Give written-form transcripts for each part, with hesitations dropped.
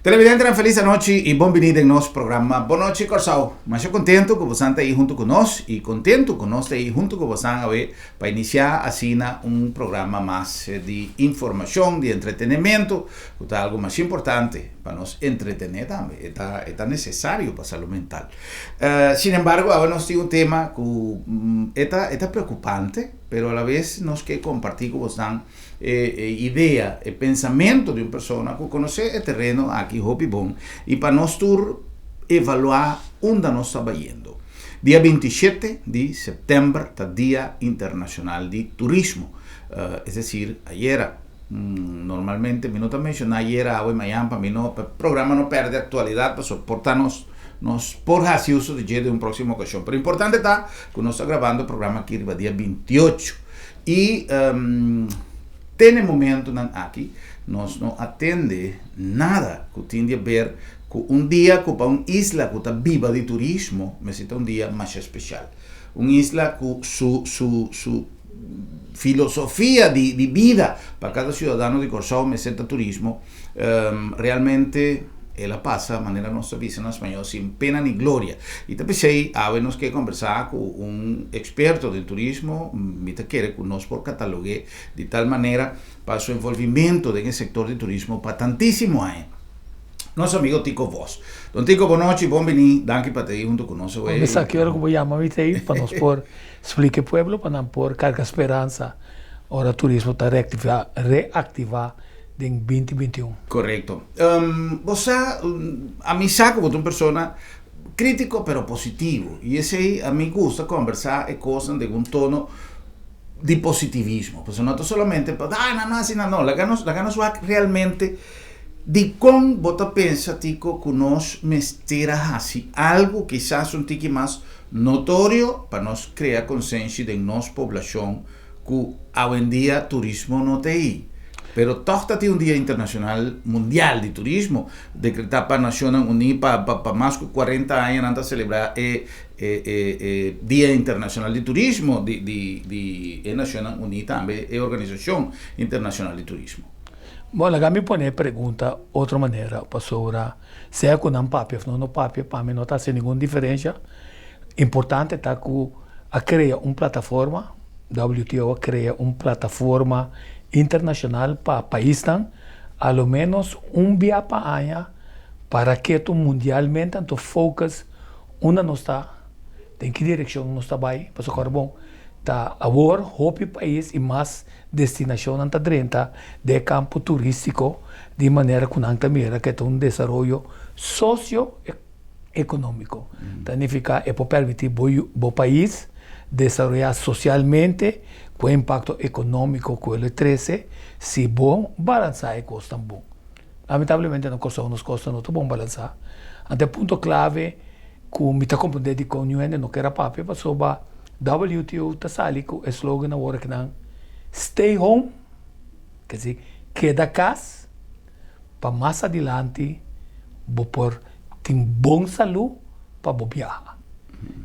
Televidente, uma feliz noite e bem-vindo em nosso programa. Boa noite, Corsal. Mas eu contento que você está aí junto conosco e contento que nós estamos aí junto com você para iniciar assim programa mais de informação, de entretenimento, que é algo mais importante para nos entretener também. É necessário para a saúde mental. Sin embargo, agora nós temos tema que é preocupante, mas a la vez nós queremos compartir com você ideia e pensamento de uma pessoa que conhece o terreno aqui hopi bom e para nós evaluar onde nós estamos indo. Dia 27 de setembro é Dia Internacional de Turismo, é decir, ayer normalmente me nota mencionar ayer hoje amanhã para mim o programa não perde atualidade para soportarnos nos por así uso de um próximo ocasião. Pero importante está que nós estamos gravando o programa aqui no dia 28 e tem momento aqui nós não atende nada que tenha a ver com dia que para uma isla que está viva de turismo, mas é dia mais especial. Uma isla com su filosofia de vida para cada cidadão de Corsau, mas é turismo, realmente ela passa de maneira nossa vista em espanhol sem pena nem glória. E também sei, havemos que conversar com um experto do turismo, que quer conosco por catalogue de tal maneira para seu envolvimento no setor de turismo para tantíssimo anos. Nosso amigo Tico Voss. Don Tico, boa noite, bem-vindo. Danke para estar junto conosco. Vamos aqui agora que vou chamar aí para nós por explicar pueblo, para não por carga esperança. Ora, turismo está reactivar em 2021. Correto. Você, a mim saco, você é uma pessoa crítico, pero positivo. E esse aí, a mim gusta conversar e coisas de um tono de positivismo. Porque não é somente para, não, assim, não. La ganas realmente de como você pensa, Tico, que nós mestera assim, algo quizás um tique mais notório para nós criar consciência de nossa população que hoje em dia turismo não tem. Pero toca tem Dia Internacional Mundial de Turismo, decretado para Nações Unidas para mais de 40 anos antes de celebrar Dia Internacional de Turismo de Nações Unidas também, a Organização Internacional de Turismo. Bom, lá me põe pergunta outra maneira, pastora, se é com não papel, não papel, para mim não está sem nenhuma diferença. Importante está que a criar uma plataforma, WTO cria uma plataforma internacional para país ao menos dia para ano para que tu mundialmente tu focus onde não está, em que direção não está vai, para socorrer bom, tá agora hope país e mais destinação não está dentro de campo turístico de maneira que não mira que tem desenvolvimento socioeconômico, significa é para permitir o país desenvolver socialmente com impacto econômico com ele 13, se bom balançar e custa bom. Lamentavelmente não custa nos custa não bom balançar. Até ponto clave que me está compreendendo de conhecimento não quer papel para sobre WTO está sali com o slogan agora que não stay home, quer dizer queda casa para mais adiante vou por ter bom saúde para viajar.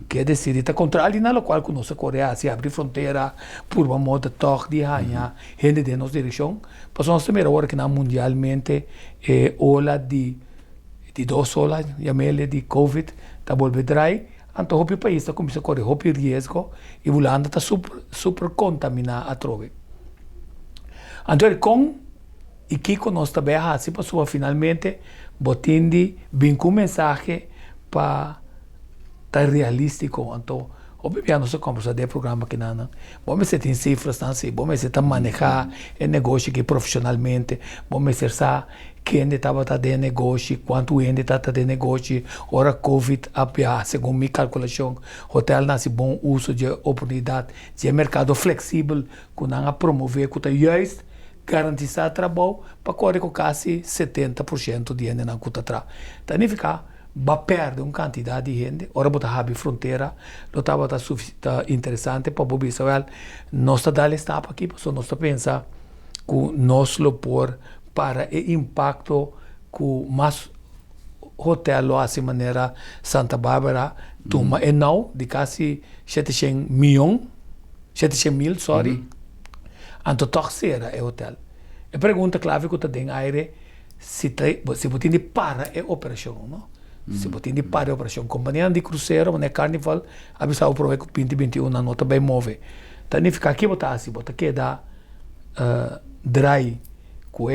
Quer dizer, está contrário na qual que nossa Coreia se abre fronteira por uma moda toque de ranha, gente de nossa direção, mas nós também agora que mundialmente ola de 2 olas, chamele de Covid, está volvendo drai, então o país está começando a correr o risco e o lado está super contaminado a trove. Então, com e que nós também assim passou finalmente, botando bem com mensagem para realístico, então, obviamente, nós conversamos de programa que não, vamos ter cifras, vamos ter manejar o negócio que profissionalmente, vamos ter quem estava de negócio, quanto ainda está de negócio, hora Covid, segundo minha calculação, hotel nasce bom uso de oportunidade, de mercado flexível, que não promover, que está justo, garantizar trabalho, para correr com quase 70% de gente na cuta tra. Significa vai perder uma quantidade de gente, ora botar a fronteira, não estava interessante para o Israel, nós estamos dando aqui, porque nós pensamos que nós lo por para o impacto que mais hotel lo hace de maneira Santa Bárbara, toma não de quase 700 mil, sorry, então toch será o hotel. A pergunta clave que eu tenho é se você tem para a operação, não? Se você tem para a operação, companhia de cruzeiro, né, Carnival, avisar o projeto 2021 na nota bem move. Então, nem ficar aqui, botar assim, botar que dá dry, com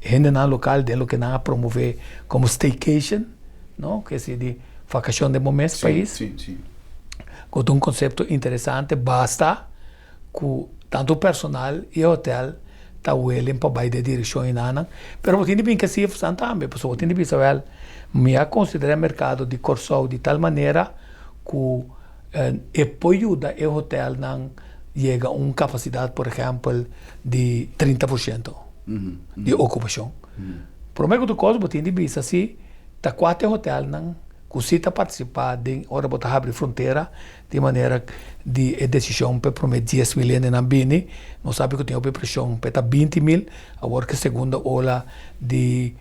gente na local, de lo que não promover como staycation, não? Que é de vacação de momento país. Sim. Com um conceito interessante, basta com tanto personal e hotel tá willing para baixo de direção e nada, pero você tem bem que se fazer também, porque você tem que saber, me considera mercado de Corsau de tal maneira que apoio da hotel não chega a uma capacidade, por exemplo, de 30% de ocupação. Por meio do caso, você tem que ver se tá quatro hotel não cosita participar de hora botar abrir fronteira de maneira de decisão para prometer 10 milhões na Bini, não sabe que tem uma pressão para 20 mil, agora que segunda ola de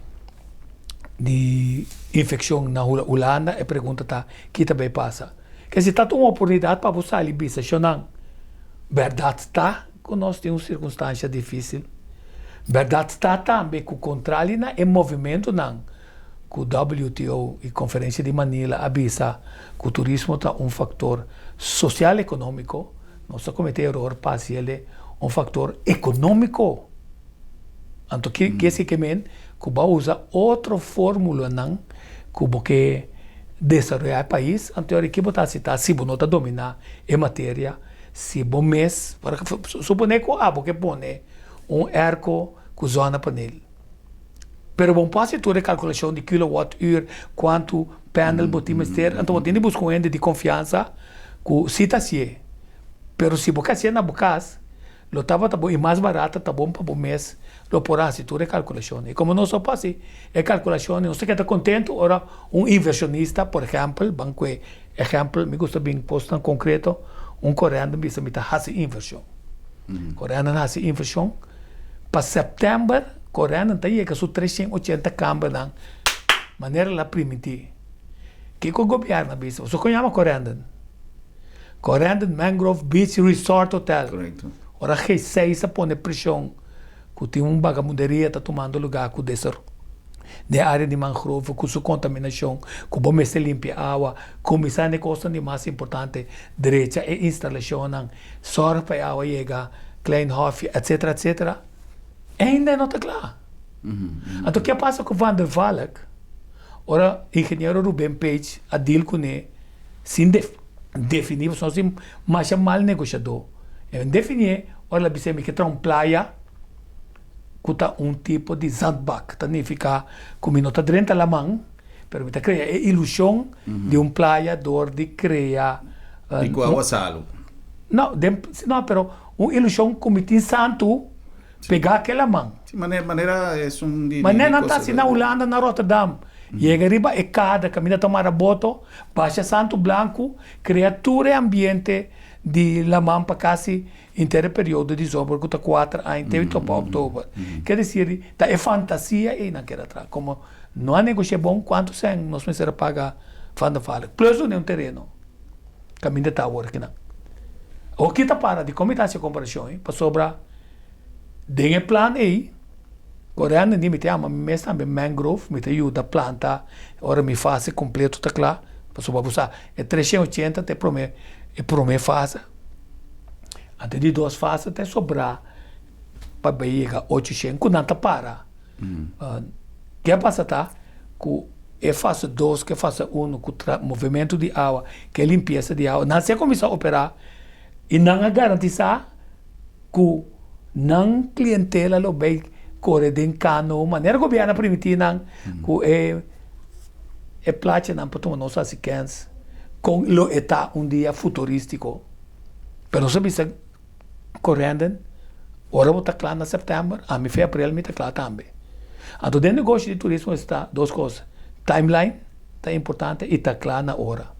infecção na Holanda e pergunta tá que também passa. Que se tá uma oportunidade para você ali bisa, não verdade está que nós temos uma circunstância difícil, verdade está também que o controle é movimento não. Que o WTO e Conferência de Manila avisa que o turismo é um fator social e econômico, não só cometer erro parcial, um fator econômico. Então, que se que vai usar outra fórmula não, que desenvolver o país, anterior que botar se tá se não tá dominar em matéria, se bom mês, para suponer que porque põe arco com zona panel. Pero bom passe toda a calculação de kilowatt-hora, quanto panel botimos ter, então tem que buscar um ente de confiança que se está assim. Pero se você se na bocas, lo tava tá bom e mais barata tá bom para o mês, lo porá se toda a calculação. E como não só passe a calculação, não sei que está contente, ora inversionista, por exemplo, banco exemplo, me gusta bem posto em concreto, coreano bisa me tá fazendo inversão. Coreano faz inversão para setembro. Coreano tem que são 380 câmara de maneira lá primitiva. Que o governo bisa? Você conhece Coreano? Coreano Mangrove Beach Resort Hotel. Correto. Ora que seis põe pressão que tem vagabunderia tá tomando lugar com descer de área de mangrove com sua contaminação, com bom se limpar água, começar a coisa de mais importante, direita e instalação não, só para a água chegar, Kleinhof, etc. Ainda não está claro. Então, o que passa com Van der Valk? Ora, engenheiro Ruben Page, a deal com ele, sem definir, só assim, mas é mal negociador. Definir, ora, você me quer uma praia, que está tipo de sandbag, significa que não está dentro da mão, mas está criando a ilusão de praia de criar... E com água salo. Não, pero uma ilusão como tem santo, pegar aquela mão. De maneira é mas não está assim na Holanda, na Rotterdam. Chega arriba, cada caminha tomar a boto, baixa santo branco, criatura e ambiente de la mão para quase inteiro período de sobre que está 4 anos, até outubro. Quer dizer, é fantasia e não quer atrás. Como não há negócio bom, quanto sem nós precisamos pagar Van der Valk. Plus um terreno. Caminho de tower aqui não. O que está para de como está essa comparação, para sobrar tem plano aí, coreano nem me tem mas também mangrove, me tem ajuda a planta, ora me faz completo tá claro, para sobrar usar é 380 até promê fase, até de 2 fases até sobrar para chegar 800, que não tá para. Que passa tá, que é fase 2, que é fase 1, com movimento de água, que é limpeza de água, não se começa a operar e não garantiza que não clientela lo bem corre de cano maneira governo primitiva que é plate não para tomar nossa sequência com lo está dia futurístico pero sabe se correndo ora vou estar claro na setembro a me foi abril me está claro também então dentro do negócio de turismo está duas coisas timeline está importante e está claro na hora.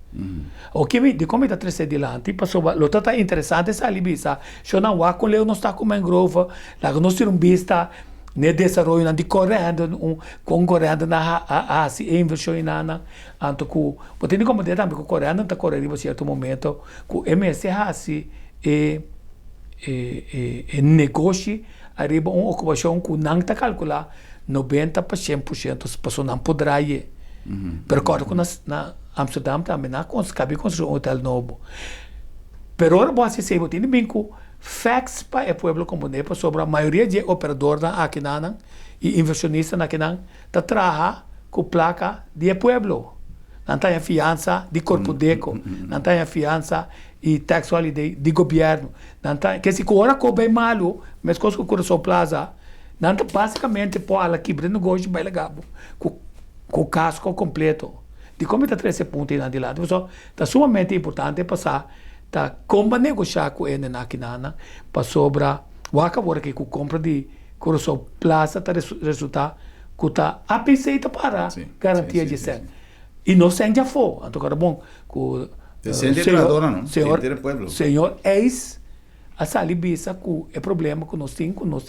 O que de como está 3 adiante, passou, lo está interessante essa libisa. Se não há com leu não está com mangrove, lá nós temos vista ne desenvolvimento de correndo, concorrendo na assim inversão na, anto que, porque tem como dizer também que correndo está correndo em certo momento, que MS assim negócio arriba uma ocupação que não está calcular 90% as pessoas não poderão ir. Pero claro que na Amsterdam também não cabe construir um hotel novo. Pero agora você sabe, tem bem que facts para o povo comunista sobre a maioria de operadores aqui na e inversionistas aqui na trabalha com placa de pueblo. Não tem fiança de corpo deco, não tem fiança e tax holiday de governo. Não tem, que se agora que bem malo, mas coisa que o Coração Plaza, não tem basicamente para ela quebrar negócio bem legal, com o casco completo. De como está 13 pontos de lado. Então, é sumamente importante passar tá como negociar com ele na Quinana para sobra o acabou aqui com compra de Coração Plaza tá resultar que tá aceita para garantia de ser e não sem já for então agora bom com senhor ex a salibisa com é problema que nós temos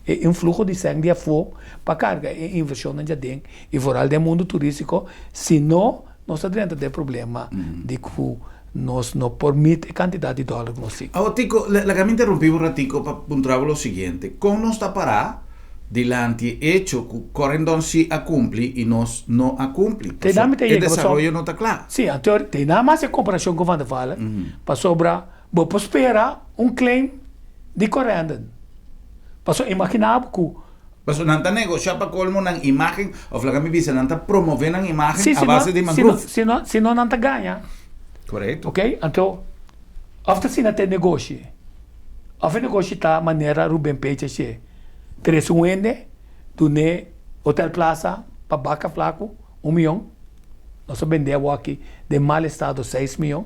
é influxo de sangue de for para carga e inversão na jardim e foral do mundo turístico se não nós dentro do problema de que nos no permite cantidad de dólares no sí. Ahora, Tico, la que me interrumpí un ratico para puntuar lo siguiente. ¿Cómo nos está para delante hecho que correndón sí a cumplir y nos no a cumplir? El desarrollo no está claro. Sí, en teoría, tem nada más en comparación con Van der Waal, para sobra, vos espera un claim de correndón. Para imaginar que Pero no está negociando para colmo una imagen, o la que me dice, no está promoviendo una imagen a base de mangrove. Si no está ganha. Correto. Ok? Então, after se não tem negócio, o negócio está maneira Ruben Peixe se três wende do ne Hotel Plaza para Baca Flaco 1 milhão, nós vendemos aqui de mal estado 6 milhões,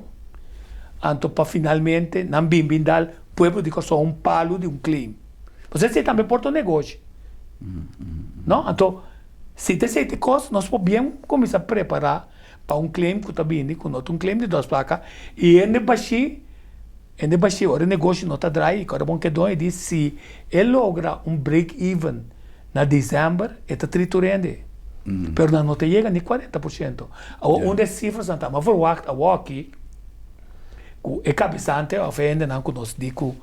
então para finalmente não bimbindal pueblo de só palo de claim. Você também porta negócio, não? Então, se tem sete coisas, nós podemos começar a preparar para claim que está vindo, com claim de 2 placas, e ele baixi, o negócio não está dry, agora bom que dói diz se ele logra break-even na dezembro, está triturando. Pero não chega nem 40%. Onde as cifras não estão, mas vou aqui, é cabeçante, a ainda não conosco, digo,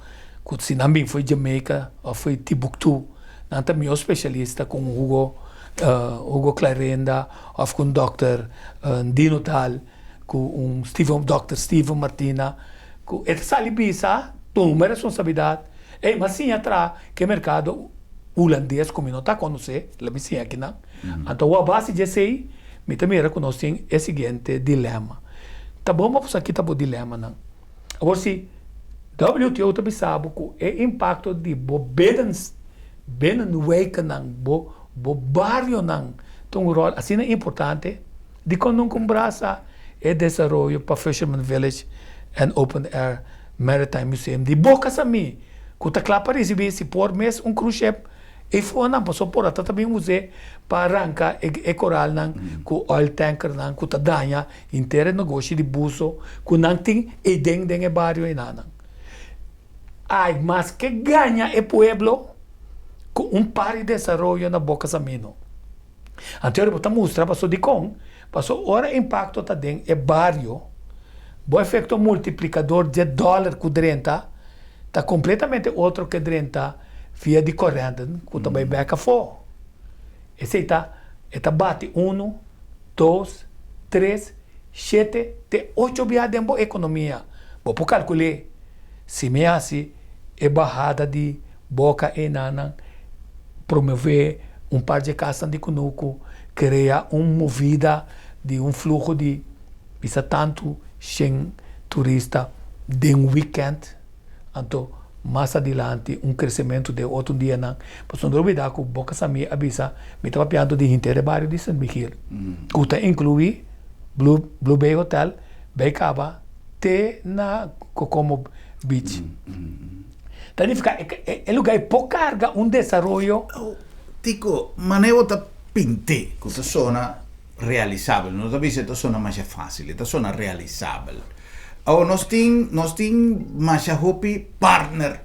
que se não bem foi Jamaica, ou foi Timbuktu, não está meu especialista com Hugo Clarenda, ou com o Dr. Dino Tal, com Dr. Steven Martina, com essa libisa, toma responsabilidade. Mas sim, atrás, que o mercado holandês, como não está conhecendo, lá me sim aqui, não? Então, a base disso aí, me também reconhece o seguinte dilema. Tá bom, mas aqui tá bom dilema, não? Agora, se WTO também sabe que o impacto de Benenwijk, não, o barrio não tem rol assim é importante de quando não combraça o desenvolvimento para Fisherman Village and Open Air Maritime Museum de boca a mim que está claro para receber se por mês cruise ship e foi não passou por até também museu para arrancar e coral não com oil tanker não que está danha inteiro negócio de buzo que não tem e den barrio e não ai mas que ganha o pueblo com par de desenvolvimento na boca a mino. Então, eu vou mostrar passou de com, passou hora impacto tá dentro é barrio, o efeito multiplicador de dólar com 30, tá completamente outro que 30 via de corrente, que também beca fora. Esse tá bate 1, 2, 3, 7, 8 via dentro da economia. Vou calcular, se me assim, é barrada de boca e nana, promover par de casas de conuco, criar movida de fluxo de pisa tanto sem turista de weekend, então mais adiante crescimento de outro dia não, mas não dúvida que boca sami avisa, me estava piando de inteiro bairro de San Miguel, que inclui Blue Bay Hotel, Baicaba, te na Kokomo Beach. Significa é lugar pouco carga desenvolvimento. Tico, manevo está pinte, que esta zona realizável. Não está dizendo que esta zona mais fácil, esta zona realizável. Agora, nós temos mais partner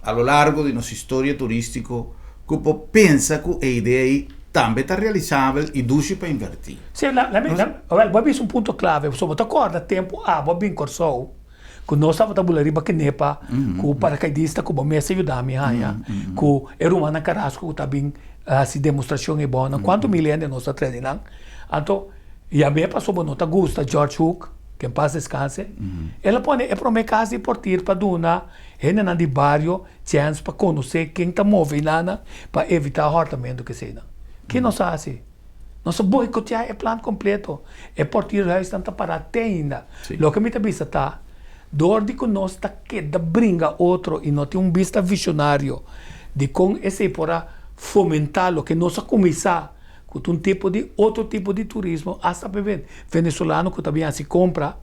a lo largo de nossa história turística que pensa que a ideia também está realizável e duche para invertir. Sim, vou ver um ponto clave. Você acorda tempo, vou bem corsou. ku nós estava tabulari ba kenepa ku paracaidista ku mesa yudami haya ku eruma na carrasco ku tabing si demonstração é boa quanto milênio nós treinando então e me passou bonota gusta George Hook que em paz descanse ela pone é para me casa e portir para duna hena na de barrio chance para conhecer quem tá movendo para evitar hortamento que seja que nós assim nós boicotear é plano completo é portir lá tanta para ainda lo que me tá vista tá dor de que nós tá que da brinca outro e não tem vista visionário de com esse para fomentar lo que nós começar com outro tipo de turismo hasta beber venezolano que também se compra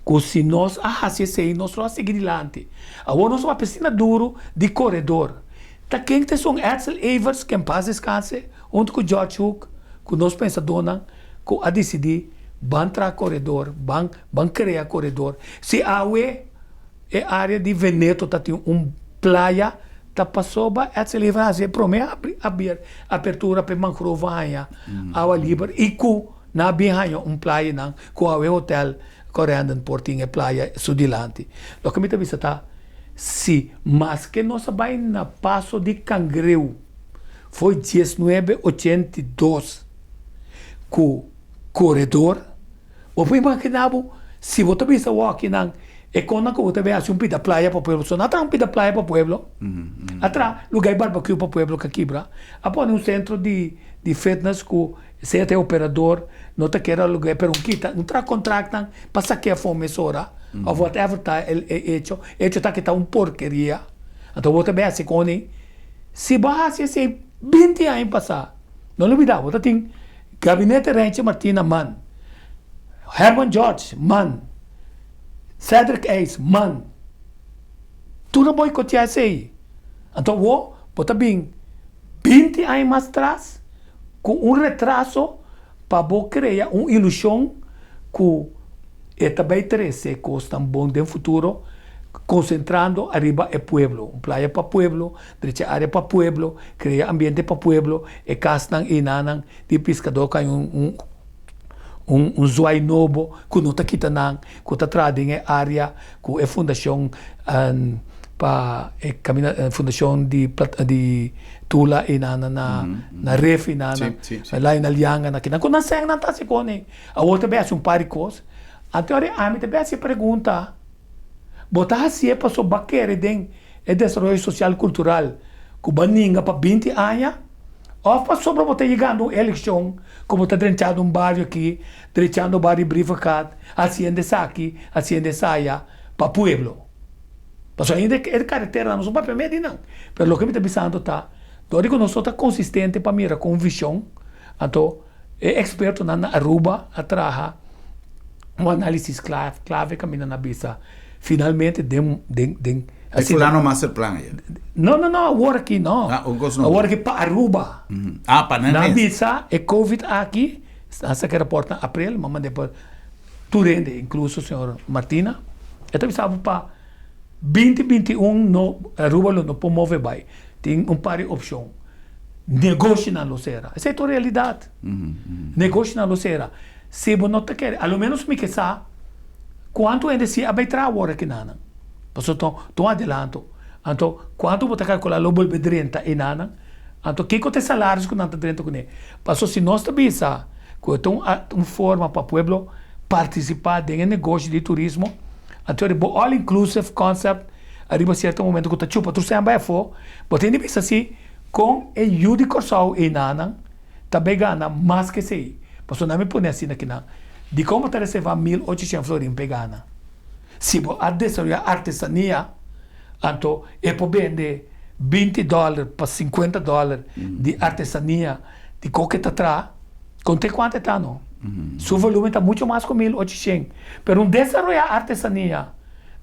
que se nós assim nós vamos seguir adiante agora nós vamos piscina duro de corredor tá quem tem são Edsel Evers que em paz descanse onde com George Hook que nós pensa dona que a decidir van tra corredor van criar corredor se a é área de Veneto tá tem praia tá passou ba Edsel Evers promete abrir apertura para Mancrovaia água livre e ku na bihanha praia nang ku a hotel correndo porting é praia sudilante lo que me tá vista tá se mas que nós vai na passo de Cangreu foi 1982 com corredor o foi imaginavo se você vista walking nang e quando você vê assim pida praia para pueblo só não pida praia para pueblo atrás lugar barbecue para pueblo que quebra após centro de fitness com se até operador não te quer lugar pero quita não tra contratam para que a fome sora ou whatever tá hecho tá que tá porqueria então você vê assim quando se base assim 20 anos passar não olvidar você tem gabinete Renche Martina man Herman George man Cedric Ace man tudo boicotear aí então você bem 20 anos mais atrás com retraso para criar uma ilusão que é também interesse custa bom no futuro concentrando arriba é pueblo praia para pueblo derecha área para pueblo criar ambiente para pueblo e casnang inanang de pescador cai zoai novo que não tá quitanang que tá trading é área que é fundação pa fundação de tula inana na ref inana lá na lianga na kina quando sang na tá se cone a outra vez pari cos a teoria a mim também se pergunta botar se é passou baquere den é desenvolvimento social cultural que baninga para 20 anos ou passou para botar chegando eleição como tá drenchado bairro aqui drenchado bairro Brivacat hacienda aqui hacienda saia para pueblo passou ainda é carretera não só para medir não pero lo que me está pensando tá todo que nós está consistente para mirar com visão então é experto na Aruba atraja análise clave caminha na bisa finalmente assim fulano master plan não agora aqui não agora aqui para Aruba para na bisa é Covid aqui essa que reporta abril mas depois turende incluso o senhor Martina então sabe para 2021 no Aruba não pode mover bem tem par de opção negócio na locera essa é a realidade negócio na locera se você não quer ao menos me que sabe quanto ainda se abeitra agora aqui nana passou tão adelanto então quanto você calcular o bolbe 30 e nana então que tem salários que não está 30 com ele passou se nós também sabe que tem uma forma para o pueblo participar de negócio de turismo então o all inclusive concept arriba a certo momento que tu chupa tu sempre vai for você tem que assim com o Yudi Corsau e nana também ganha mais que sei passou não me põe assim aqui não de como te receba 1.800 florins pegana. Se você desenvolver artesania, então é para vender $20 para $50 de artesania de qualquer tatra, conte quanto está não? Seu volume está muito mais que 1.800. Pero desenvolver artesania,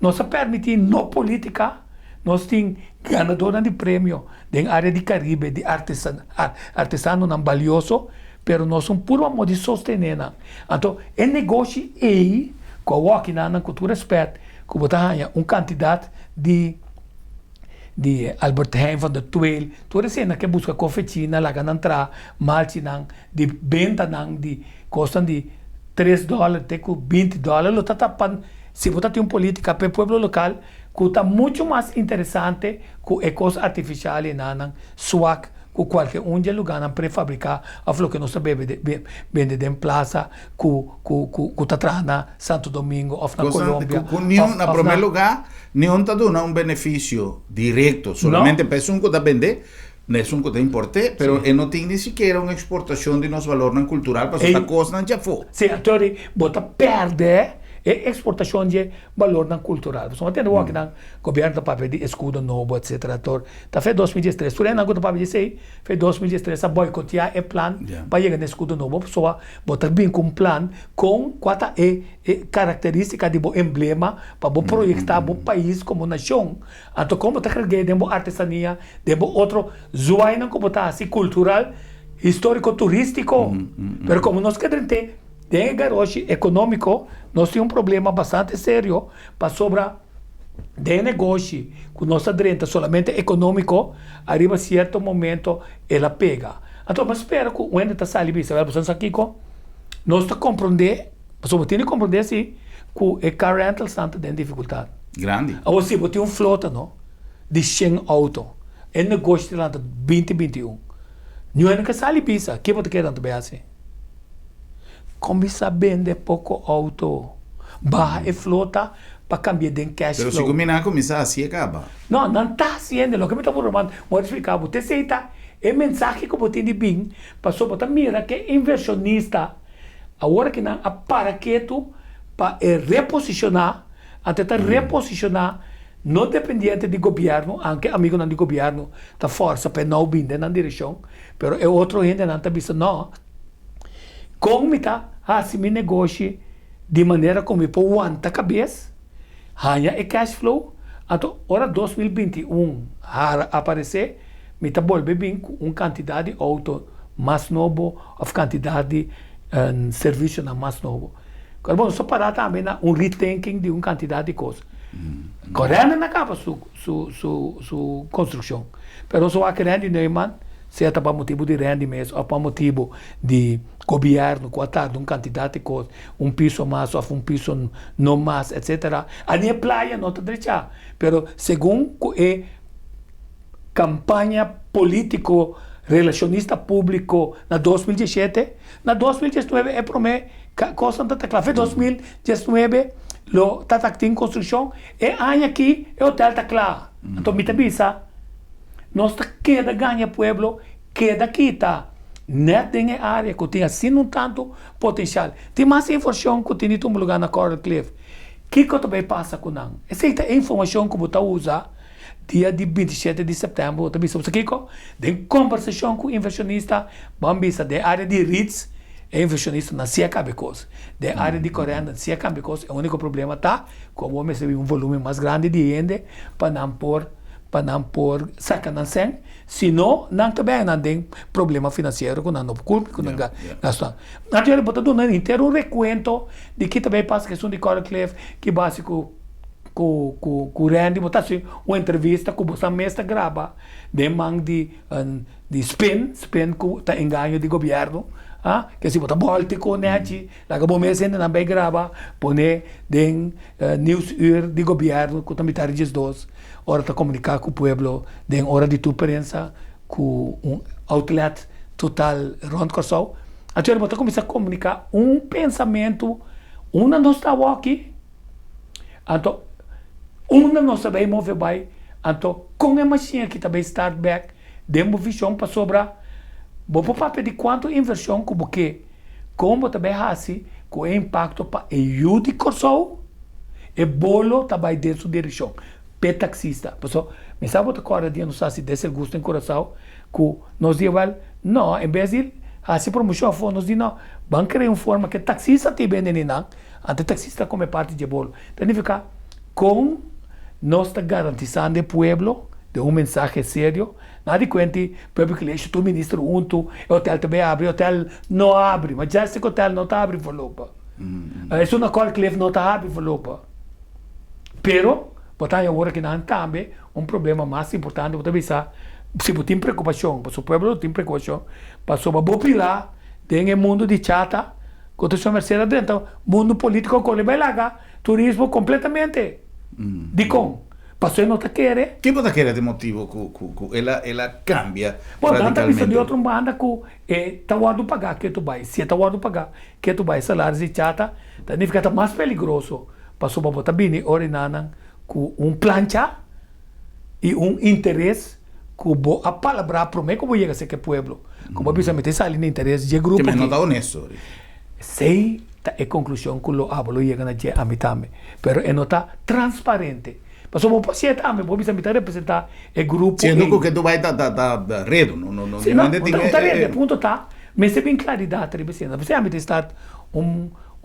nós permite não política, nós temos ganadora de prêmio na área de Caribe, de artesano não valioso, pero nós somos puro amor de sostener. Então, é negócio aí, com a na cultura respeito, que você tem quantidade de Albert Heijn van der Tweel, toda cena que busca confetina, lá que entrar, malte de venda de costam de $3, até com $20, lo tá tapando se você tem uma política para o povo local, que está muito mais interessante que a coisa artificial e não suac, que qualquer de lugar não pré-fabricar, a flor que não sabe vender em plaza, que está atrás na Santo Domingo, ou na Colômbia. Na primeiro lugar, nenhum está dando um benefício direto, solamente para um que está vender, não é um que está importar, mas não tem nem sequer uma exportação de nosso valor não cultural, para essa coisa não já foi. Sim, então, você perde a exportação de valor não cultural. Você tem que o governo está para pedir escudo novo, etc. Está feito 2013. Tu lembra que para dizer, fez 2013 a boicotear o plano para chegar no escudo novo. Pessoa, botar bem com um plano com quatro características de bom emblema para projetar o país como nação. Então, como está carregando de artesania, de outro zoaina como está assim cultural, histórico, turístico. Mas como nós queremos ter de garoto econômico, nós temos um problema bastante sério para sobrar de negócio com nossa renta solamente econômico, arriba a certo momento ela pega. Então, mas espero que o ente está saindo, você aqui com nós está compreender, você tem que compreender se que o car rental está em dificuldade. Grande. Ou se você tem uma flota, não, de 100 autos, é negócio de 2021. Não é que sai pisa, que você quer tanto bem assim? Começa a vender pouco auto, barra e flota para cambiar de cash flow. Pero se começar começar assim, acaba. Não está haciendo. O que me está falando, vou explicar. Você aceita o mensagem que você tem bem, para só botar mira que inversionista, agora que não, para quieto, para reposicionar, até reposicionar, não dependente do governo, aunque amigo não do governo, está força para não vir na direção, mas é outro gente não está visto, não. Como está assim meu negócio de maneira como eu aguento a cabeça, ganha e cash flow, então, hora 2021, aparecer, me está volvendo bem com uma quantidade de auto mais novo, ou quantidade de serviço mais novo. Agora, bom, só para também um rethinking de uma quantidade de coisas. Coreia não acaba sua construção, mas só a grande Neumann, seja para motivo de rendimento ou para motivo de governo, de uma quantidade de coisas, um piso mais ou um piso não mais, etc. A minha praia não está direita, mas segundo a campanha político relacionista público na 2017, na 2019 é para mim coisa não está clara. Em 2019 lo está em construção e ano aqui o hotel está claro. Então me avisa. Nós queda ganha pueblo, queda quita. Net tem área que tem assim um tanto potencial. Tem mais informação que tem um lugar na Coral Cliff. Que também passa com não? Essa é a informação que você usa dia de 27 de setembro. Você sabe o que? Tem conversação com o inversionista, vamos ver da área de REITs, é inversionista na cia cabecos. Da área de Coreia, na cia cabecos, o único problema tá como vamos receber um volume mais grande de gente para não pôr sacanagem, senão não também não tem problema financeiro com não culpa com gasto. Naturalmente, botar do ano inteiro um recuento de que também passa questão de Coral Cliff, que básico com Randy, botar assim uma entrevista que você mesmo grava, de mão de spin que está engano de governo. Que se botar Báltico, né? Lá que bom mês ainda não vai gravar, põe den news de governo que também está registrados, hora de comunicar com o povo, den hora de tu prensa, com outlet total rond corsal. Até ele começar a comunicar um pensamento, uma não está aqui, então uma não sabe mover bem, então com a machine que também start back, demos visão para sobrar. Bom, para pedir quanto inversão como que, como também assim, com impacto para o de corsal, e bolo também dentro da direção. Para taxista, pessoal, me sabe que agora dia não sabe se desse gosto em coração, que nós dizemos, não, em vez de assim promoção, nós dizemos, não, vamos criar uma forma que taxista te vende não, até taxista como parte de bolo. Então, fica com nós está garantizando o povo de um mensagem sério. Nada de conta, para que leia o ministro junto, o hotel também abre, o hotel não abre, mas já sei que o hotel não está abrindo, falou. Isso na Coral Cliff não está abrindo, falou. Pero, botar agora que não também, um problema mais importante, você pensar, se você tem preocupação, para o povo tem preocupação, para o bom pilar, tem o mundo de chata, quando você merceira dentro, mundo político, quando vai lá, turismo completamente. Dicom. Pasó no te quiere. ¿Qué pasa que era de motivo que ela cambia Bom, tanta radicalmente? vista de outra banda que tá guardando pagar que tu vai. Se tá guardando pagar que tu vai salários e chata, significa tá mais peligroso. Passou para botar bini orinanan com plancha e interesse que a palavra promete como chega a ser que pueblo. Como bisa meter sali no interesse de grupo. Que me nota honesto. Sei é conclusão que o abolo chega na a mitame, pero é nota transparente. Mas eu vou passar também, vou bisa representar o grupo. Sendo que tu vai da redo, não. Sim, não, tá redo, ponto tá. Mas é bem claridade, representa. Você vai estar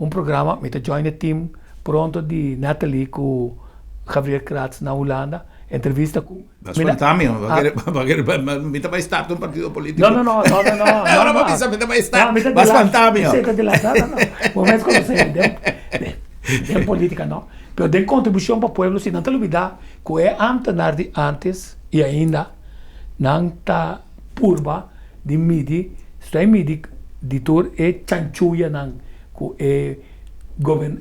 programa, vai join a team pronto de Nathalie com Javier Kratz na Holanda. Entrevista com... Mas fantasma, me vai estar um partido político. Não. Agora vou dizer, me vai estar. Mas fantasma. Você está dilatada, não. Vamos conhecer, de política, não. Mas de contribuição para o povo, se não te olvidar, que é antes e ainda não está purba de midi, está em midi, de tur é chanchuya, não, que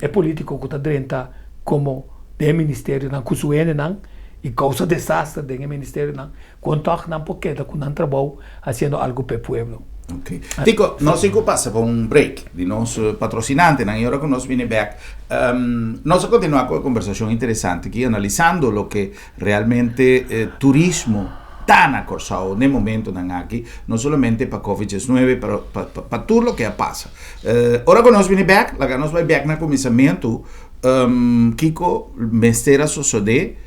é político que está dentro como de ministério, não, que suene, não, e causa desastre dentro do ministério, não, quanto não porque com não trabalho fazendo algo para o povo. Ok. Tico, nós passa por um break de nosso patrocinante, e agora que nós viene back, nós continuamos com a conversação interessante aqui, analisando o que realmente turismo está acorsado no momento aqui, não somente para Covid-19, para tudo o que passa. Agora que nós viene back, lá que nós vai back no começamento, Kiko, mestera sucede,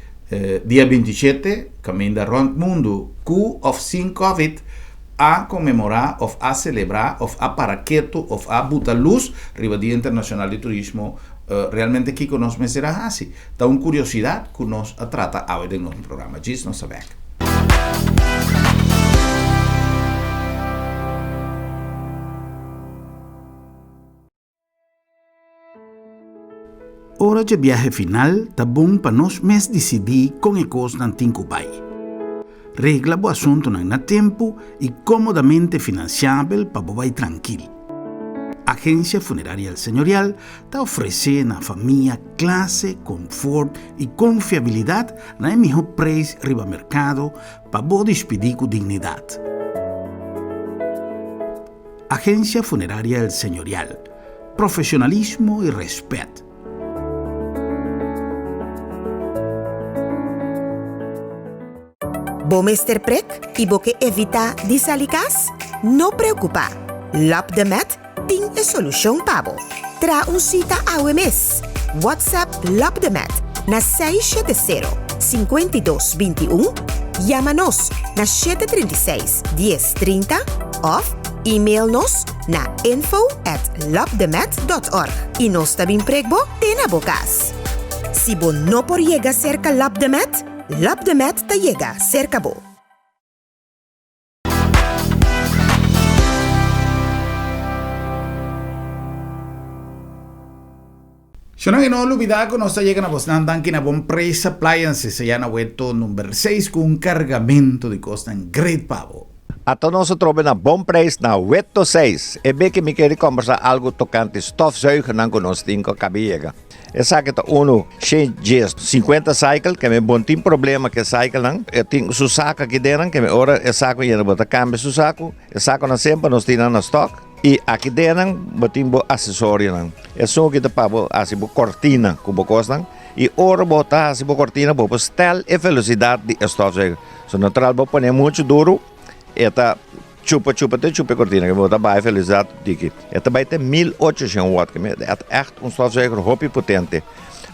dia 27, caminho around mundo, Q of Sin COVID, a comemorar, ou a celebrar, ou a paraqueto, ou a botar luz, riba Dia Internacional de Turismo, realmente aqui que nós me será assim. Então, uma curiosidade que nós trata a ver no programa. Diz não saber. Hora de viaje final, tá bom para nós mesmos decidir com a coisa não tem que vai. Regla o assunto na tempo e comodamente financiável para vai tranquilo. Agência Funerária El Señorial está oferecendo à família classe, conforto e confiabilidade na melhor preço riba mercado para você despedir com dignidade. Agência Funerária El Señorial. Profissionalismo e respeito. Bomester prek e boke evita disalikas? No preocupa. Lap de Met tem a solução pabo. Tra cita ao mes. WhatsApp Lap de Met na 670-5221. Llama-nos na 736-1030 ou e-mail-nos na info@lapdemet.org. E nós também pregbo tem a bocas. Se bo no por llega cerca Lap de Met, Lap de Met te llega cerca bo. Se não olvidar que nós chegamos a Boston na Bom Price Appliances, se já na vuelto número 6 com cargamento de costa em Great Pavo. Ato nós trobamos na Bom Price na Weto 6. E bem que me quer conversar algo tocante stofzuiger não conosco tinha cabiega. Essa que tá uno cheio de 50 cycle que me bom tem problema que cycle não. Eu tenho su saco aqui dentro que me ora é saco e botar câmbio su saco. É saco na sempre nós temos na stock. E aqui dentro botimos acessório não. É só que tá para assim cortina como costa. E ora botar assim cortina para estel e velocidade de stofzuiger. So natural vou pôr muito duro. Eta chupa cortina que moet daarbij velocidade diki. Eta bij te 1800 watt que é echt um stofzuiger hopi potente.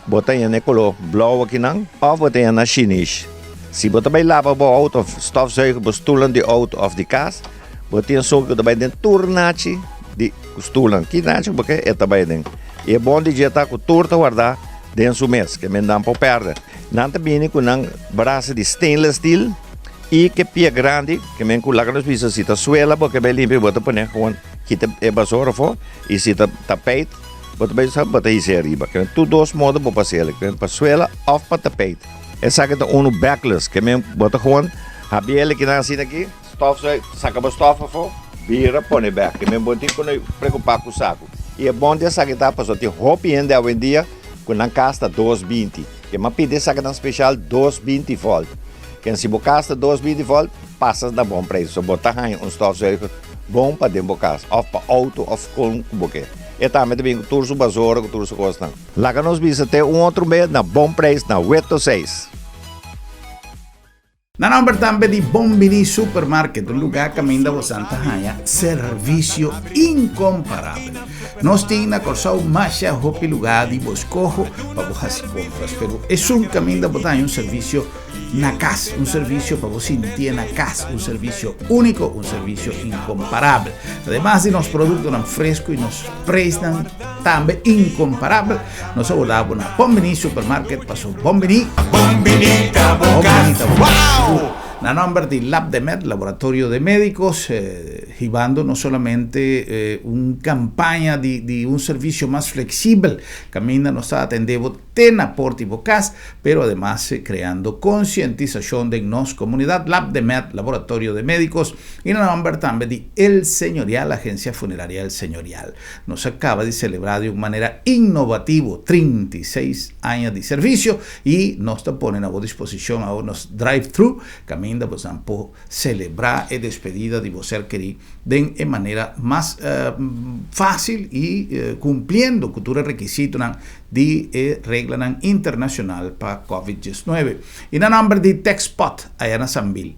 Bota in color blauw aqui não, of bota in na chinês. Se bota bij lava bo auto stofzuiger bestoelen die auto of die kaas, bota in so que daarbij den turnachi die stoelen. Kinachi porque é daarbij den. E bom de jeta com torta guardar dentro do mês que me dá para perder. Não te bine com um braço de stainless steel. E que pia grande, que me enculaga nos pisos, se tá suela, porque bem limpo, bota põe gewoon, quita a basura fora, e se tá tapete, bota bem sabe, bota isso arriba, que tu dois modos para passar, que para suela ou para tapete. Essa que tá backless, que me bota gewoon, a biela que nasce aqui, saca a estofa fora, vira, põe back, que me bota com preocupar com o saco. E é bom de essa que tá passando, tem roupa ainda hoje em dia, com na casta 220. Que me pede essa que especial 220 volt. Que se você gasta 220 volt, passa da bom preço. Botar um stofzuiger bom para dentro da casa, ou para auto, ou com boque. E também com tudo o basura, com tudo o custa. Lá que nós visitamos outro mês na bom preço na 826. Na number tambe di Bombini Supermarket, un lugar que ainda bastante haya servicio incomparable. Nos tiene acosado más hopi lugar de boscojo para vos compras, pero es un camino de un servicio na casa, un servicio para vos sentir na casa, un servicio único, un servicio incomparable. Además de los productos tan frescos y nos prestan también incomparable, nos abordamos na Bombini Supermarket, pasó Bombini. Bombinita Bocas. ¡Wow! La nombre de Lab de Med, Laboratorio de Médicos, llevando no solamente una campaña de un servicio más flexible, que ainda nos está atendiendo ten aporte y vocas, pero además creando concientización de nuestra comunidad. Lab de Med, Laboratorio de Médicos, y la nombre también de El Señorial, Agencia Funeraria El Señorial. Nos acaba de celebrar de una manera innovativa 36 años de servicio y nos ponen a disposición a unos drive-thru, que ainda pues por celebrar y despedida de você querido de manera más fácil y cumpliendo con todos los requisitos de regla internacional para COVID-19. Y el nombre de TechSpot, allá en Sanville.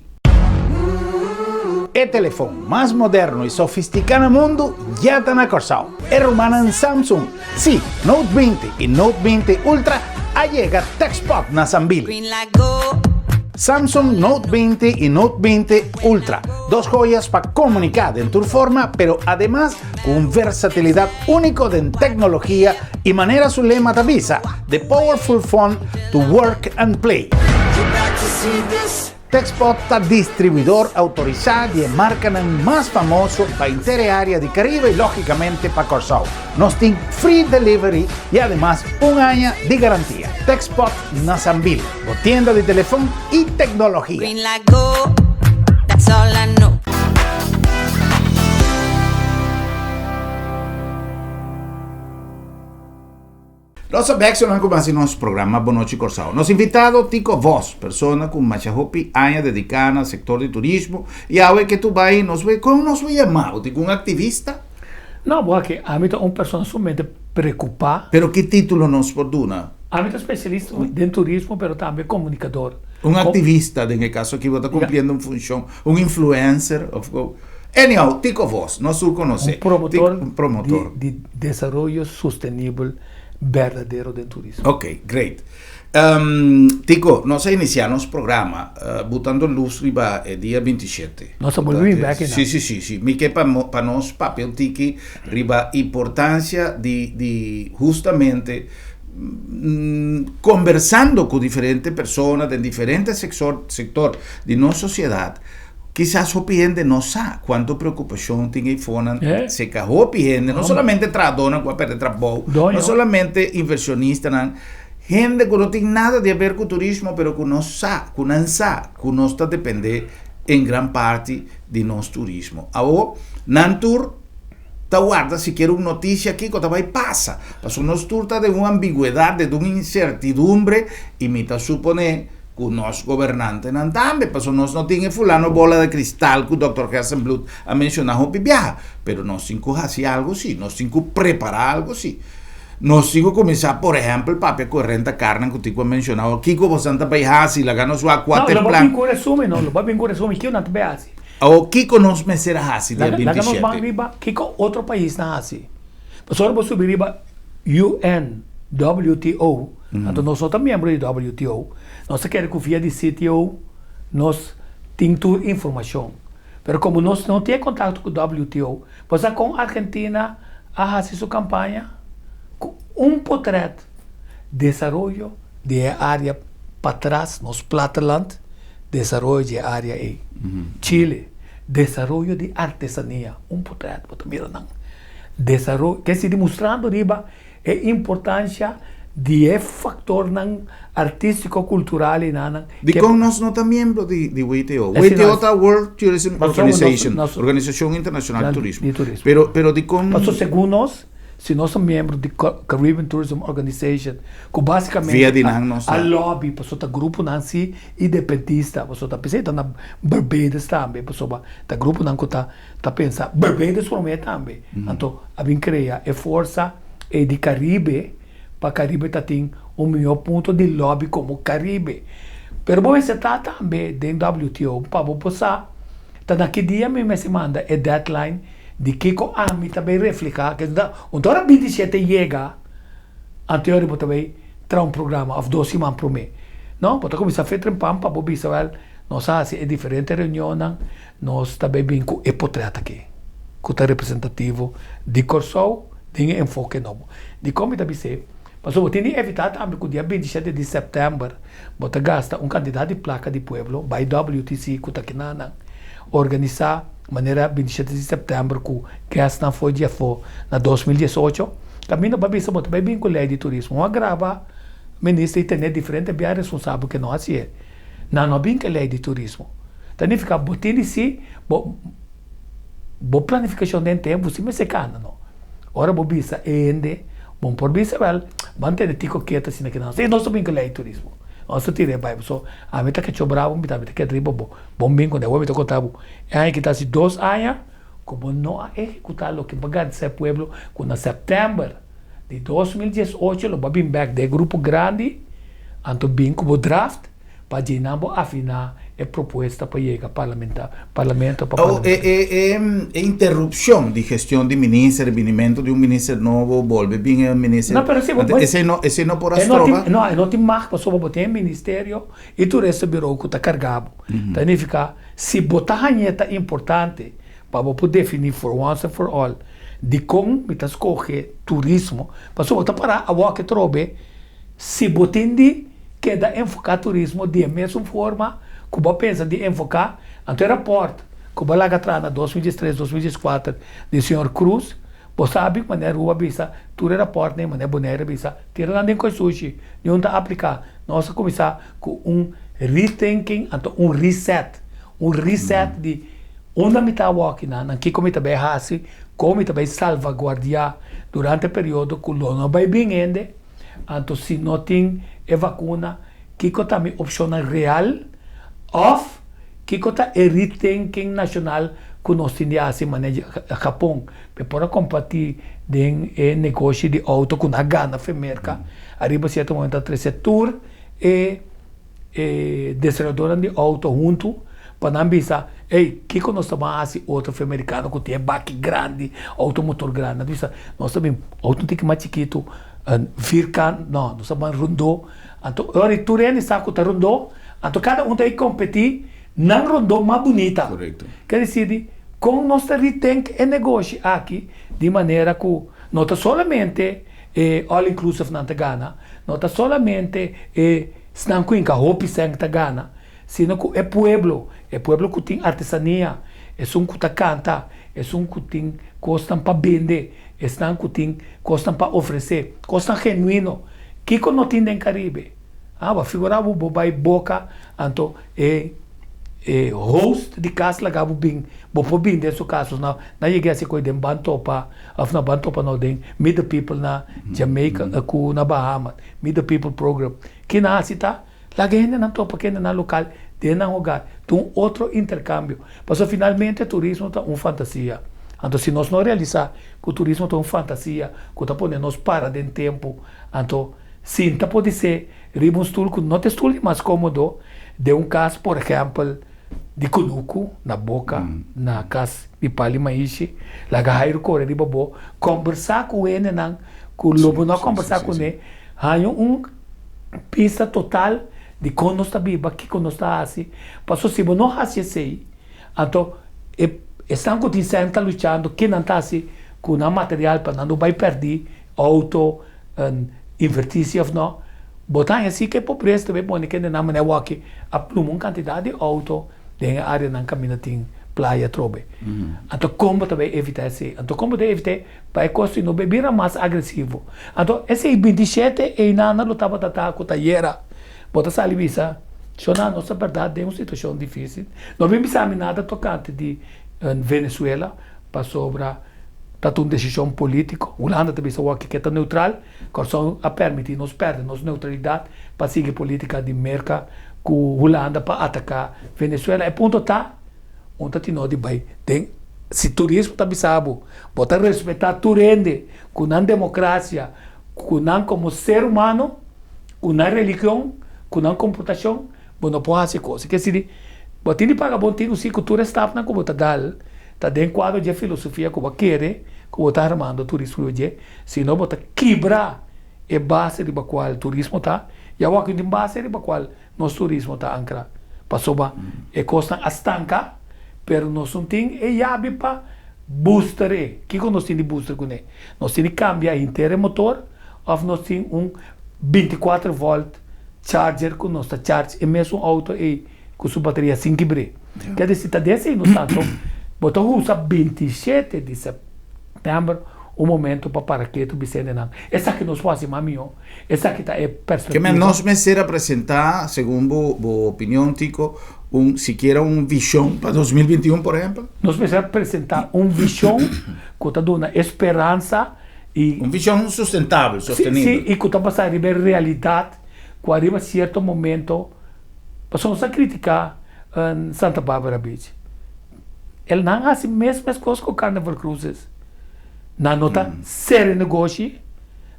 El teléfono más moderno y sofisticado del mundo ya está acosado. Es rumano en Samsung. Sí, Note 20 y Note 20 Ultra ha llegado TechSpot en Sanville. Samsung Note 20 y Note 20 Ultra, dos joyas para comunicar en tu forma, pero además con versatilidad único de tecnología y manera su lema te avisa, the powerful fun to work and play. TechSpot está distribuidor autorizado y marca más famoso para entera área de Caribe y lógicamente para Corsao. Nos tiene free delivery y además un año de garantía. TechSpot Nazanville, tienda de teléfono y tecnología. Green light go, that's all I know. Los abexios como así nos programa Bonochi Corsao. Nos invitado Tico Vos, persona con machajopi años dedicada al sector de turismo y ahora que tú vas y nos ve, ¿cómo nos ve llamado? ¿Tico un activista? No, porque a mí es una persona sumamente preocupada. ¿Pero qué título nos perdona? A mí es especialista en turismo, pero también comunicador. Un activista, en el caso que está cumpliendo una función, un influencer. Anyhow, Tico Vos, nos conoce. Un promotor de desarrollo sostenible verdadero del turismo. Ok, great. Tico, nos iniciamos el programa botando luz riba el día 27. Nos volvimos back in. Sí. Mi que para nos papel tiki riba importancia de justamente conversando con diferentes personas de diferentes sector de nuestra sociedad. Quizás opiniende no sabe cuánta preocupación tiene Fonan, se cajó opiniende, no solamente tradona con perder trabajo, no solamente inversionista, gente que no tiene nada de ver con turismo, pero que no sabe, que no está depende en gran parte de nuestro turismo. Ahora, Nantur, te guarda si quiere una noticia aquí, que te va y pasa. Pasó nos turta de una ambigüedad, de una incertidumbre, y me te supone que los gobernantes no también, pues no tiene fulano bola de cristal que el Dr. Hasselblad ha mencionado en viaje, pero nos cinco hacer algo sí, nos cinco preparar algo sí. Nos cinco comenzar, por ejemplo, el papel con renta carne que tú has mencionado, Kiko Bosanta Paihasi, la gana su acuate plan. No, lo va a vincular resumen, ¿qué no te veas? O Kiko nos meserá así del 27. La gana Kiko otro país na así. Pues ahora vos subir riba UN, WTO, entonces nosotros somos miembros de WTO. Nós queremos que via de CTO nós tem toda informação. Mas como nós não temos contato com o WTO, pois com a Argentina a fazer sua campanha com portrait desenvolvimento de área para trás, nos Platteland, desenvolvimento de área aí. Chile, desenvolvimento de artesania, portrait, mira não. Desenvolvimento, que se demonstrando riba a importância de factor artístico-cultural y nada. De como nós não estamos miembros de WTO. WTO está World Tourism Organization, Organización Internacional de Turismo. Pero de como... Según nós, se nós somos membros de Caribbean Tourism Organization, que basicamente Via de nós, a lobby, pessoa tá grupo não si independentista, pessoa tá pensando na Barbados também, pessoa tá grupo não que tá pensando Barbados por mim também. Então, a bem criar é força de Caribe, para Caribe tá tem melhor ponto de lobby como Caribe. Pero bom, você tá também dentro do WTO, para você passar, tá naquele dia mesmo se manda a deadline de que a mim também refletir, que então a 27 chega, a teoria também traz programa of 2 semanas para mim. Não, porque começar a fazer para você saber, nós fazemos diferentes reuniões, nós também bem com o portrait aqui, com o representativo de Corsol, de enfoque novo. De como também sei, mas eu tenho que evitar também que o dia 27 de setembro, você gasta candidato de placa de pueblo, by WTC, que está aqui organizar maneira 27 de setembro que esta foi dia foi na 2018 caminho para bisa muito bem com a lei de turismo uma grava ministro tem diferente bem responsável que não assim não bem com a lei de turismo então fica botando se bo planificação de tempo se me secana não ora bo bisa ende bom por bisa well manter tico quieta assim que não sei não bem com a lei de turismo nós tirei para isso a meta que sobrava me tá que tribo bom bem quando eu me toco tabu aí que tá se 2 anos como não executar o que pagar esse pueblo quando em setembro de 2018 lo babim back de grupo grande anto bem como draft para dinamo afinar a proposta para chegar parlamento para interrupção de gestão de ministro vinimento de ministro novo volve bem o ministro não pero esse não por as trova não tem mais para sobre botar ministério e tu resto birou que tá carregado então fica se botar ranheta importante para poder definir for once and for all de como me tá escolher turismo para sobre botar para a walk trobe se botindi que dá enfocar turismo de mesma forma Cuba pensa de enfocar ante o aeroporto. Cuba lá atrás, na 2013, 2014, de Sr. Cruz, você sabe que maneira rua bisa, tudo aeroporto, né, maneira boneira bisa, tira lá dentro com sushi, não tá aplicar. Nós começar com rethinking, então reset de onde me tá walking, na que como também hasi, como também salvaguardiar durante o período que não vai bem ainda, então se não tem vacuna, que também opção real of que kota rethinking nacional que nós temos assim maneja Japão para competir den negócio de auto com a gana femerca arriba certo momento entre setor e desenvolvedora de auto junto para não pensar que nós estamos assim outro americano que tem baque grande automotor grande nós também auto tem que mais chiquito vircan não nós estamos rondô então agora tu rende saco tá rondô então, cada tem que competir na rondô mais bonita. Correto. Quer dizer, com nós tem que negócio aqui, de maneira que não está somente all inclusive na Gana, não está somente não com a roupa sem na Gana, sino que é pueblo que tem artesania, é que canta, é que tem coisas para vender, é que tem coisas para oferecer, coisas genuíno, que não tem no Caribe. Vai figurar o bobai boca, então host de casa lagabo bem, bopo bem desse caso na cheguei a coisa de bantopa, afna bantopa não tem Meet the People na Jamaica, ku na Bahamas, Meet the People program, que na cita, lagay na topa que na local, de na lugar, tem outro intercâmbio, mas finalmente o turismo tá fantasia. Então se nós não realizar que o turismo tá fantasia, que tá pondo nós para de tempo, então sim, pode ser um estudo que não é estudo mais cômodo de caso, por exemplo, de Kunuku, na boca, na casa de Pali Maishi, lá que corre de bobo, conversar com ele, com o lobo, não conversar com ele, há pista total de como está viva, que como está assim, passou se não faz assim, então, estão com o lutando, que não está assim, com o material para não vai perder, auto, invertir-se ou não, botar assim que é por preço também pode que não é o que a pluma quantidade de auto dentro da área não caminha tem praia trobe. Então como também evitar isso? Então como de evitar para que não beber mais agressivo. Então esse 27 e nada lo tava com taiera. Bota sali visa. Chona nossa verdade é uma situação difícil. Não vem pensar nada tocante de Venezuela para sobre Tá uma decisão política. Holanda também só que é neutral, que a permitir nos perder nossa neutralidade para seguir política de merca com Holanda para atacar Venezuela. É ponto onde tinha de vai tem se turismo tá bisabo, botar respeitar turende, com a democracia, com como ser humano, com a religião, com a computação, bom não pode fazer coisa. Que se botar de pagar bom tem se cultura está na como tá dal, tá dentro quadro de filosofia como quer, como tá armando turismo hoje, se não botar quebrar é base de qual turismo tá, e a outra de base de qual nosso turismo tá ancra, passou ba é costa estanca, pero nós não tem e yabe para booster. Que nós temos de booster com ele? Nós temos de cambiar inteiro motor, ou nós temos 24 volt charger com nossa charge e mesmo auto e com sua bateria 5 bre. Quer dizer, está desse no tanto, botar usa 27 de setembro momento para que tu bicene não. Essa que nós fazemos amigo, essa que é perspectiva. Que nós me ser apresentar, segundo a opinião tico, siquiera visão para 2021, por exemplo? Nós precisamos apresentar visão que está dando esperança e visão sustentável, sostenível. Sim, e que está passando a ver realidade, que arriba certo momento, passamos a criticar em Santa Bárbara Beach. Ele não faz as mesmas coisas com o Carnival Cruises. Não está sério negócio,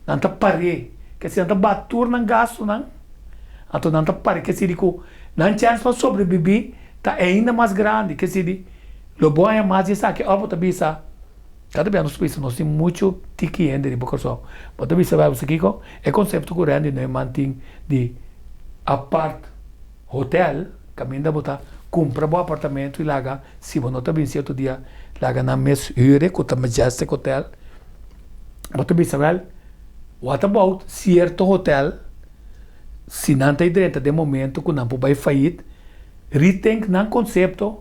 não está pare, que se não está batur não gasto não, então não está pare, que se digo não chance para sobreviver está ainda mais grande, que se digo o bom é mais isso que a outra bisa, cada vez nos países nós temos muito tiki ainda de boca só, outra bisa vai você aqui é conceito corrente não é mantém de apart hotel, caminho da botar compra bom apartamento e laga, se você não está bem certo dia laga na mes hyre com o Majestic Hotel. Mas também sabe, what about certo hotel, se não tem direito de momento que não pode falir, retém um conceito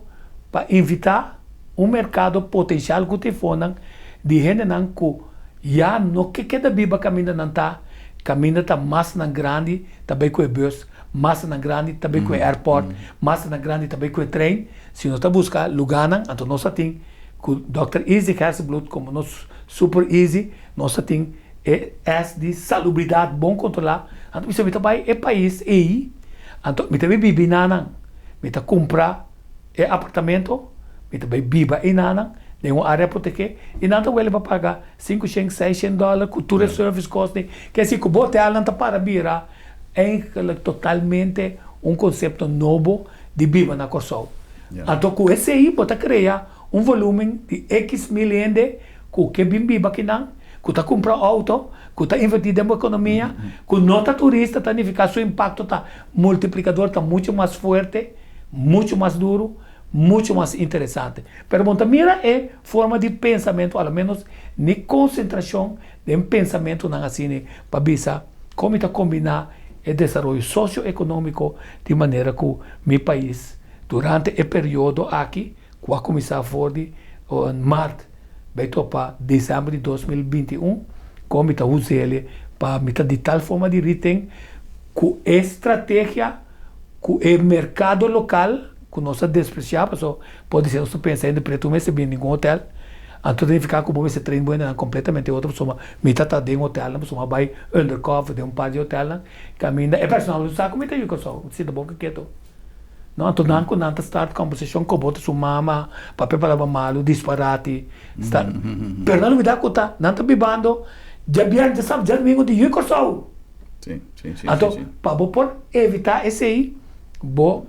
para invitar mercado potencial que te fonam de gente não que já não que da biba caminha não tá, caminha tá mais na grande, também com o bus, mais na grande, também com o airport, mais na grande, também com o trem. Se nós tá buscar lugar não, então nós tem com Dr. Easy Herzblut como nós super easy, nós tem de salubridade bom controlar. Então você vai é país aí, então me também bibi nana, me tá comprar apartamento, me também biba e nana, tem uma área protegida e não ele vai pagar $500-600 cultura service cost, que assim que bote ela não tá para virar é totalmente conceito novo de biba na Corsol. Então com esse aí bota criar volume de X mil ende que biba que não, que está comprando auto, que está investindo na economia, que nota turista está ficar seu impacto está multiplicador está muito mais forte, muito mais duro, muito mais interessante. Pero mira é forma de pensamento, ao menos de concentração de pensamento não assim para bisa como está combinar o desenvolvimento socioeconômico de maneira que o meu país durante o período aqui vai começar a Ford em março, vai para dezembro de 2021, como está usando para de tal forma de retém com estratégia, com o mercado local, que nós despreciamos, pode ser, nós pensando em preto, mas bem em um hotel, então tem que ficar com esse trem bueno, completamente outra pessoa, me está dentro do hotel, a pessoa vai undercover de par de hotel, caminha, é personal, não sabe como está eu só, se da boca quieto. Não, então não quando não start conversation com bota sua mama, papel para malo, disparate, está. Pero não me dá conta, não está bebendo, já vier de sabe, já domingo de yuco só. Sim. Então, para por evitar esse aí, bo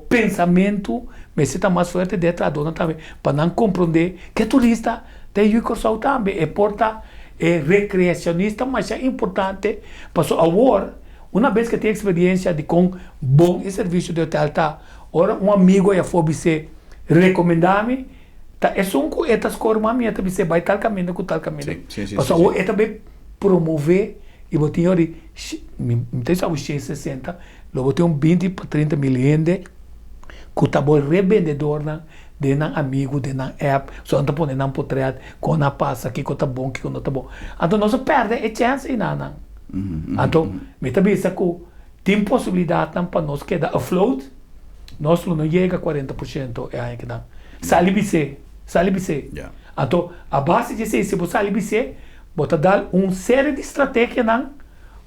pensamento, mas se está mais forte dentro da dona também, para não compreender que turista tem yuco só também, é porta, é recreacionista, mas é importante, para o war. Uma vez que tem experiência de com bom serviço de hotel, tá? Ora, amigo já foi se recomendar-me, tá? É só estas coisas, mas minha também se vai tal caminho com tal caminho. Sim. É também promover e botar ali, me tem só os 60, eu botei 20 para 30 mil ende, que tá bom revendedor de não amigo, de não app, só não tá pondo não portrait, com na passa que tá bom, que não tá bom. Então nós perde a chance e não. Então, me também que tem possibilidade para nós quedar afloat, nós não chega a 40% é aí que dá. Salibice. Então, a base de se você ali você bota dar série de estratégias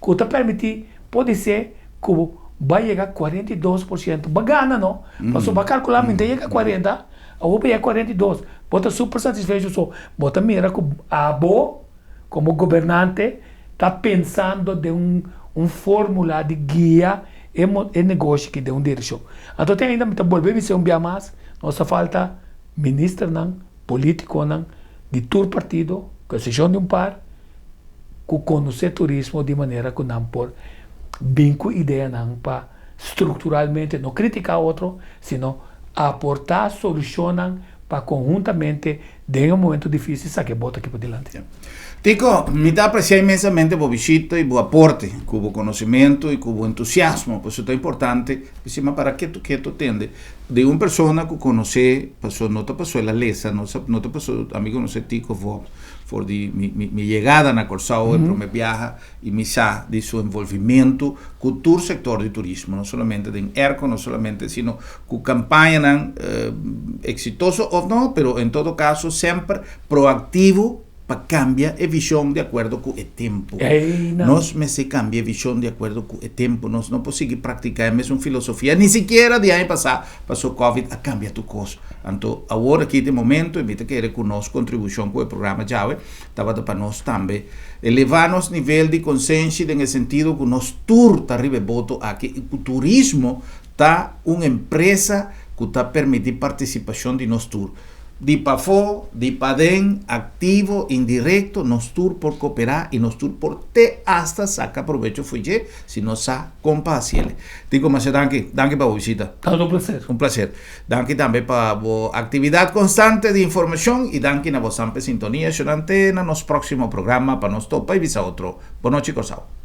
que te permite pode ser que vai chegar a 42%. Bagana, não? Mas vai calcular, mas chega a 40, a UPA é 42. Bota super satisfeito só. Bota mira que a Bo, como governante, está pensando de fórmula de guia e negócio que de direção. Então, tem ainda que volver a ser dia mais. Nossa falta ministro, político, de todo partido, que seja de par, que conhecer turismo de maneira que não por bem com ideia para estruturalmente não criticar outro, sino aportar soluções para conjuntamente de momento difícil saber bota aqui por diante. Tico, me dá apreciar imensamente a visita e o aporte, com o conhecimento e com o entusiasmo, por isso é importante, para que tu tende de uma pessoa que conhece, não te passou a lesa, não te passou, amigo, não sei, Tico, por mi chegada na Corsao, mm-hmm. me viaja e me sa de seu envolvimento com o todo sector de turismo, não somente em ERCO, não somente, sino com campanha exitoso ou não, pero em todo caso sempre proativo para cambiar a visão de acordo com o tempo. Nós me se cambia a visão de acordo com o tempo, nós não podemos praticar a mesma filosofia, nem sequer de ano passado, passou Covid, a cambiar tu coisa. Então, agora aqui de momento, invita que reconosce contribuição com o programa Jave, estava para nós também, elevar nosso nível de consciência no sentido que nós tour está ribevoto a que o turismo está uma empresa que está permitindo participação de nosso tour. De PAFO, de PADEN, activo, indirecto, nos tour por cooperar y nos tour por te hasta saca provecho fuye, si no sa compa haciele. Digo más danke para la visita. Todo un placer. Un placer. Danke también para la actividad constante de información y danke na vos ampe sintonía, en nos próximo programa para nos topa y visa otro. Boa noite, Corsao.